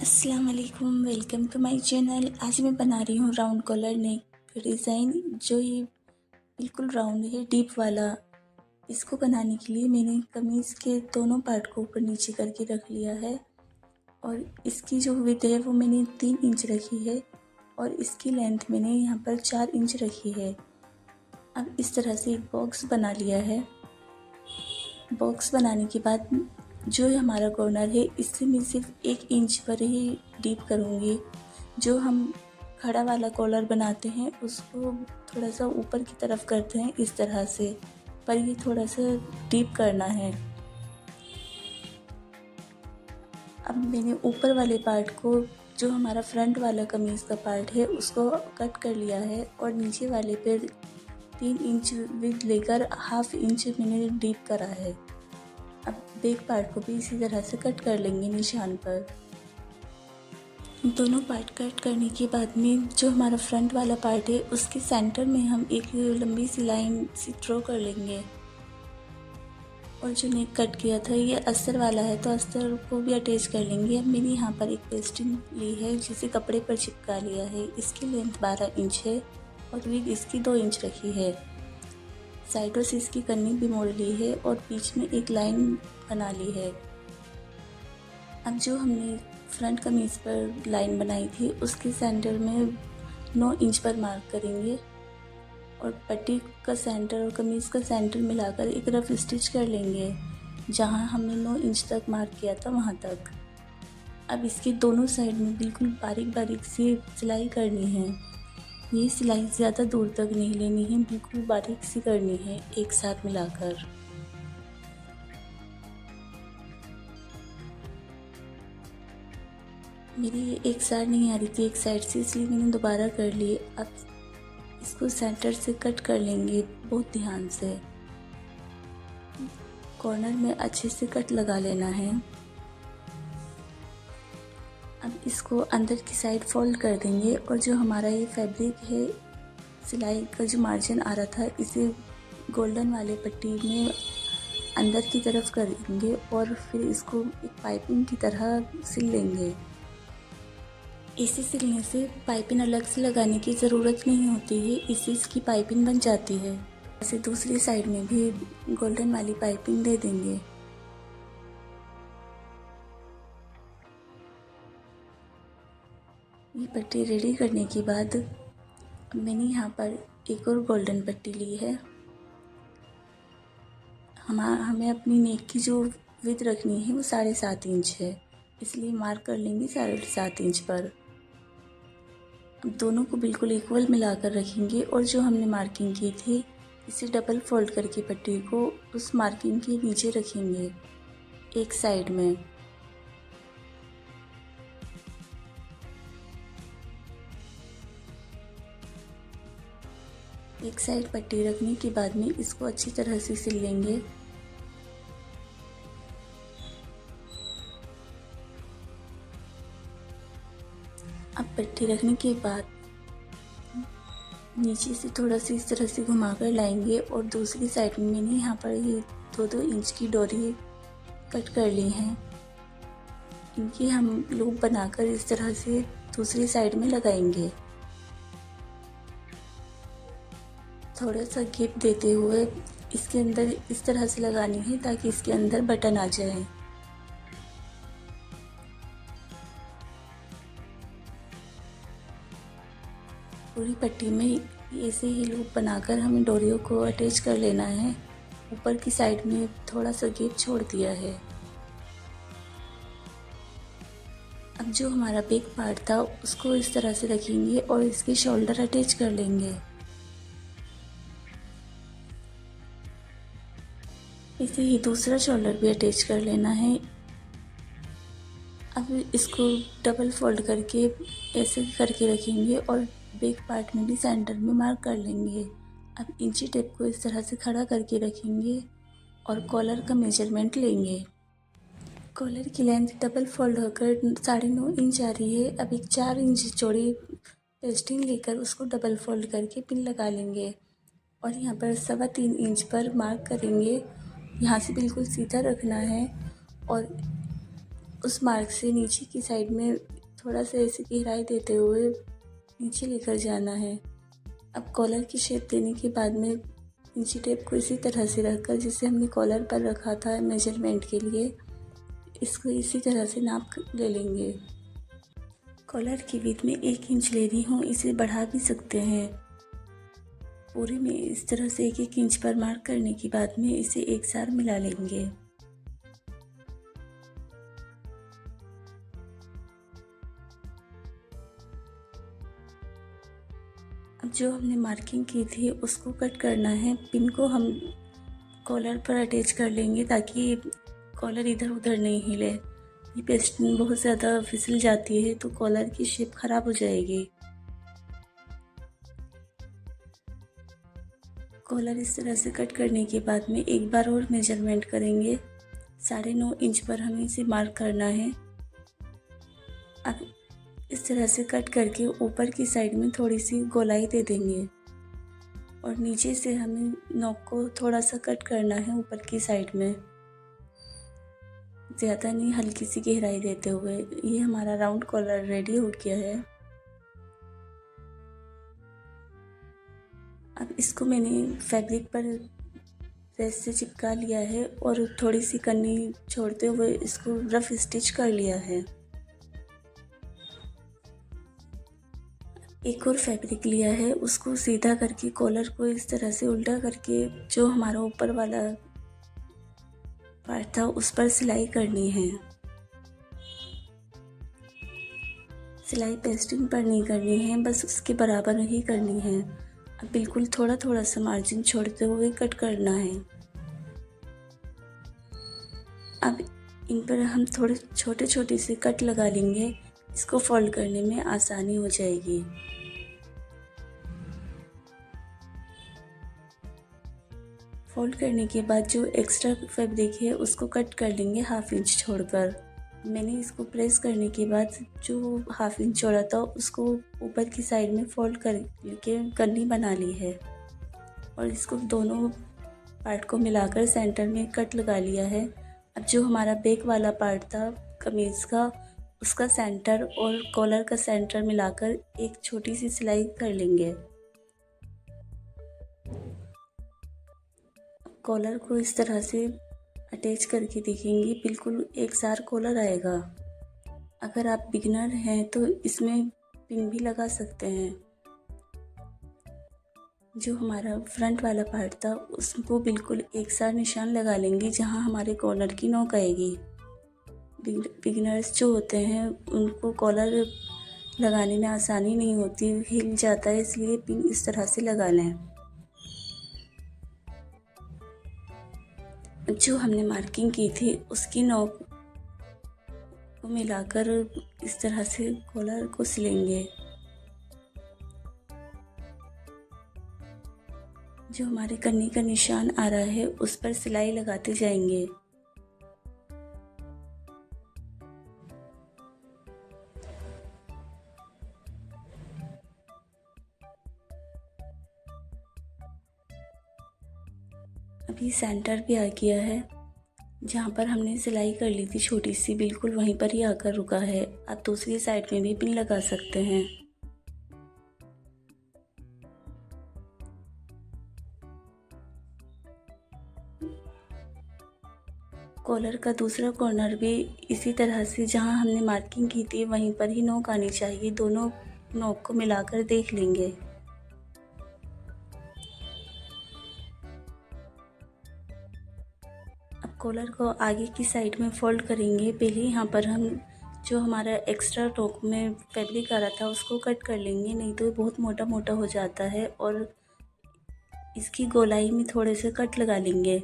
अस्सलाम वालेकुम, welcome to my channel. आज मैं बना रही हूँ राउंड कॉलर नेक डिज़ाइन, जो ये बिल्कुल राउंड है, डीप वाला। इसको बनाने के लिए मैंने कमीज़ के दोनों पार्ट को ऊपर नीचे करके रख लिया है और इसकी जो विड्थ है वो मैंने 3 इंच रखी है और इसकी लेंथ मैंने यहाँ पर 4 इंच रखी है। अब इस तरह से एक बॉक्स बना लिया है। बॉक्स बनाने के बाद जो हमारा कॉर्नर है इससे मैं सिर्फ 1 इंच पर ही डीप करूँगी। जो हम खड़ा वाला कॉलर बनाते हैं उसको थोड़ा सा ऊपर की तरफ करते हैं इस तरह से, पर ये थोड़ा सा डीप करना है। अब मैंने ऊपर वाले पार्ट को, जो हमारा फ्रंट वाला कमीज़ का पार्ट है, उसको कट कर लिया है और नीचे वाले पे 3 इंच विड्थ लेकर हाफ इंच मैंने डीप करा है। अब बैक पार्ट को भी इसी तरह से कट कर लेंगे निशान पर। दोनों पार्ट कट करने के बाद में जो हमारा फ्रंट वाला पार्ट है उसके सेंटर में हम एक लंबी सी लाइन सी ड्रॉ कर लेंगे। और जो नेक कट किया था ये अस्तर वाला है, तो अस्तर को भी अटैच कर लेंगे। अब मैंने यहाँ पर एक पेस्टिंग ली है जिसे कपड़े पर चिपका लिया है। इसकी लेंथ 12 इंच है और विड्थ इसकी 2 इंच रखी है। साइडों से इसकी कन्नी भी मोड़ ली है और बीच में एक लाइन बना ली है। अब जो हमने फ्रंट कमीज़ पर लाइन बनाई थी उसके सेंटर में 9 इंच पर मार्क करेंगे और पट्टी का सेंटर और कमीज़ का सेंटर मिलाकर एक रफ स्टिच कर लेंगे। जहां हमने 9 इंच तक मार्क किया था वहां तक। अब इसके दोनों साइड में बिल्कुल बारीक बारीक सी सिलाई करनी है। ये सिलाई ज़्यादा दूर तक नहीं लेनी है, बिल्कुल बारीक सी करनी है एक साथ मिलाकर। मेरी ये एक साइड नहीं आ रही थी एक साइड से, इसलिए मैंने दोबारा कर ली। अब इसको सेंटर से कट कर लेंगे बहुत ध्यान से। कॉर्नर में अच्छे से कट लगा लेना है। अब इसको अंदर की साइड फोल्ड कर देंगे और जो हमारा ये फैब्रिक है, सिलाई का जो मार्जिन आ रहा था, इसे गोल्डन वाले पट्टी में अंदर की तरफ करेंगे और फिर इसको एक पाइपिंग की तरह सिल लेंगे। इसे सिलने से पाइपिंग अलग से लगाने की ज़रूरत नहीं होती है, इससे इसकी पाइपिंग बन जाती है। ऐसे दूसरी साइड में भी गोल्डन वाली पाइपिंग दे देंगे। ये पट्टी रेडी करने के बाद मैंने यहाँ पर एक और गोल्डन पट्टी ली है। हमें अपनी नेक की जो विड्थ रखनी है वो 7.5 इंच है, इसलिए मार्क कर लेंगे 7.5 इंच पर। अब दोनों को बिल्कुल इक्वल मिलाकर रखेंगे और जो हमने मार्किंग की थी इसे डबल फोल्ड करके पट्टी को उस मार्किंग के नीचे रखेंगे एक साइड में। एक साइड पट्टी रखने के बाद में इसको अच्छी तरह से सिल लेंगे। अब पट्टी रखने के बाद नीचे से थोड़ा सा इस तरह से घुमाकर लाएंगे और दूसरी साइड में मैंने यहाँ पर ये 2-2 इंच की डोरी कट कर ली है। इनकी हम लूप बनाकर इस तरह से दूसरी साइड में लगाएंगे। थोड़ा सा गैप देते हुए इसके अंदर इस तरह से लगानी है ताकि इसके अंदर बटन आ जाए। पूरी पट्टी में ऐसे ही लूप बनाकर हमें डोरियों को अटैच कर लेना है। ऊपर की साइड में थोड़ा सा गैप छोड़ दिया है। अब जो हमारा बैक पार्ट था उसको इस तरह से रखेंगे और इसके शोल्डर अटैच कर लेंगे। इसे ही दूसरा शोल्डर भी अटैच कर लेना है। अब इसको डबल फोल्ड करके ऐसे करके रखेंगे और बैक पार्ट में भी सेंटर में मार्क कर लेंगे। अब इंची टेप को इस तरह से खड़ा करके रखेंगे और कॉलर का मेजरमेंट लेंगे। कॉलर की लेंथ डबल फोल्ड होकर 9.5 इंच आ रही है। अब एक 4 इंच चौड़ी पेस्टिंग लेकर उसको डबल फोल्ड करके पिन लगा लेंगे और यहाँ पर 3.25 इंच पर मार्क करेंगे। यहाँ से बिल्कुल सीधा रखना है और उस मार्क से नीचे की साइड में थोड़ा सा ऐसे गहराई देते हुए नीचे लेकर जाना है। अब कॉलर की शेप देने के बाद में इंची टेप को इसी तरह से रखकर, जिसे हमने कॉलर पर रखा था मेजरमेंट के लिए, इसको इसी तरह से नाप ले लेंगे। कॉलर की विड्थ में 1 इंच ले रही हूँ, इसे बढ़ा भी सकते हैं। पूरे में इस तरह से 1-1 इंच पर मार्क करने के बाद में इसे एक साथ मिला लेंगे। अब जो हमने मार्किंग की थी उसको कट करना है। पिन को हम कॉलर पर अटैच कर लेंगे ताकि कॉलर इधर उधर नहीं हिले। ये पेस्टिंग बहुत ज़्यादा फिसल जाती है तो कॉलर की शेप ख़राब हो जाएगी। कॉलर इस तरह से कट करने के बाद में एक बार और मेजरमेंट करेंगे। 9.5 इंच पर हमें इसे मार्क करना है। अब इस तरह से कट करके ऊपर की साइड में थोड़ी सी गोलाई दे देंगे और नीचे से हमें नोक को थोड़ा सा कट करना है ऊपर की साइड में, ज़्यादा नहीं, हल्की सी गहराई देते हुए। ये हमारा राउंड कॉलर रेडी हो गया है। अब इसको मैंने फैब्रिक पर प्रेस से चिपका लिया है और थोड़ी सी कन्नी छोड़ते हुए इसको रफ स्टिच कर लिया है। एक और फैब्रिक लिया है, उसको सीधा करके कॉलर को इस तरह से उल्टा करके जो हमारा ऊपर वाला पार्ट था उस पर सिलाई करनी है। सिलाई पेस्टिंग पर नहीं करनी है, बस उसके बराबर ही करनी है। अब बिल्कुल थोड़ा थोड़ा सा मार्जिन छोड़ते हुए कट करना है। अब इन पर हम थोड़े छोटे छोटे से कट लगा लेंगे, इसको फोल्ड करने में आसानी हो जाएगी। फोल्ड करने के बाद जो एक्स्ट्रा फैब्रिक है उसको कट कर लेंगे 1/2 इंच छोड़कर। मैंने इसको प्रेस करने के बाद जो 1/2 इंच छोड़ा था उसको ऊपर की साइड में फोल्ड करके कन्नी बना ली है और इसको दोनों पार्ट को मिलाकर सेंटर में कट लगा लिया है। अब जो हमारा बैक वाला पार्ट था कमीज़ का, उसका सेंटर और कॉलर का सेंटर मिलाकर एक छोटी सी सिलाई कर लेंगे। कॉलर को इस तरह से अटैच करके देखेंगे, बिल्कुल एक साथ कॉलर आएगा। अगर आप बिगिनर हैं तो इसमें पिन भी लगा सकते हैं। जो हमारा फ्रंट वाला पार्ट था उसको बिल्कुल एक साथ निशान लगा लेंगे जहां हमारे कॉलर की नोक आएगी। बिगिनर्स जो होते हैं उनको कॉलर लगाने में आसानी नहीं होती, हिल जाता है, इसलिए पिन इस तरह से लगा लें। जो हमने मार्किंग की थी उसकी नोक को मिलाकर इस तरह से कॉलर को सिलेंगे। जो हमारे कन्नी का निशान आ रहा है उस पर सिलाई लगाते जाएंगे। अभी सेंटर भी आ गया है, जहाँ पर हमने सिलाई कर ली थी छोटी सी, बिल्कुल वहीं पर ही आकर रुका है। आप दूसरी साइड में भी पिन लगा सकते हैं। कॉलर का दूसरा कॉर्नर भी इसी तरह से जहाँ हमने मार्किंग की थी वहीं पर ही नोक आनी चाहिए। दोनों नोक को मिलाकर देख लेंगे। अब कॉलर को आगे की साइड में फोल्ड करेंगे। पहले यहाँ पर हम जो हमारा एक्स्ट्रा नोक में फैब्रिक आ रहा था उसको कट कर लेंगे, नहीं तो ये बहुत मोटा मोटा हो जाता है। और इसकी गोलाई में थोड़े से कट लगा लेंगे।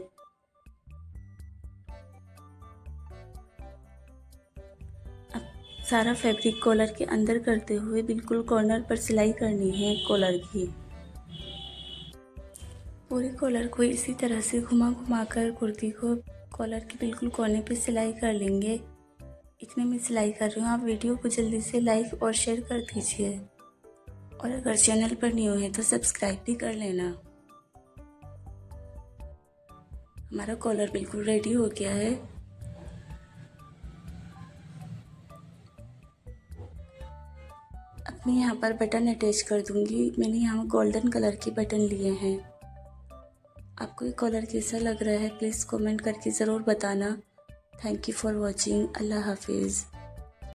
अब सारा फैब्रिक कॉलर के अंदर करते हुए बिल्कुल कॉर्नर पर सिलाई करनी है कॉलर की। पूरे कॉलर को इसी तरह से घुमा घुमा कर कुर्ती को कॉलर के बिल्कुल कोने पे सिलाई कर लेंगे। इतने में सिलाई कर रही हूँ। आप वीडियो को जल्दी से लाइक और शेयर कर दीजिए और अगर चैनल पर न्यू है तो सब्सक्राइब भी कर लेना। हमारा कॉलर बिल्कुल रेडी हो गया है। मैं यहाँ पर बटन अटैच कर दूँगी। मैंने यहाँ गोल्डन कलर के बटन लिए हैं। आपको ये कलर कैसा लग रहा है प्लीज़ कमेंट करके ज़रूर बताना। Thank you for watching. अल्लाह हाफिज़।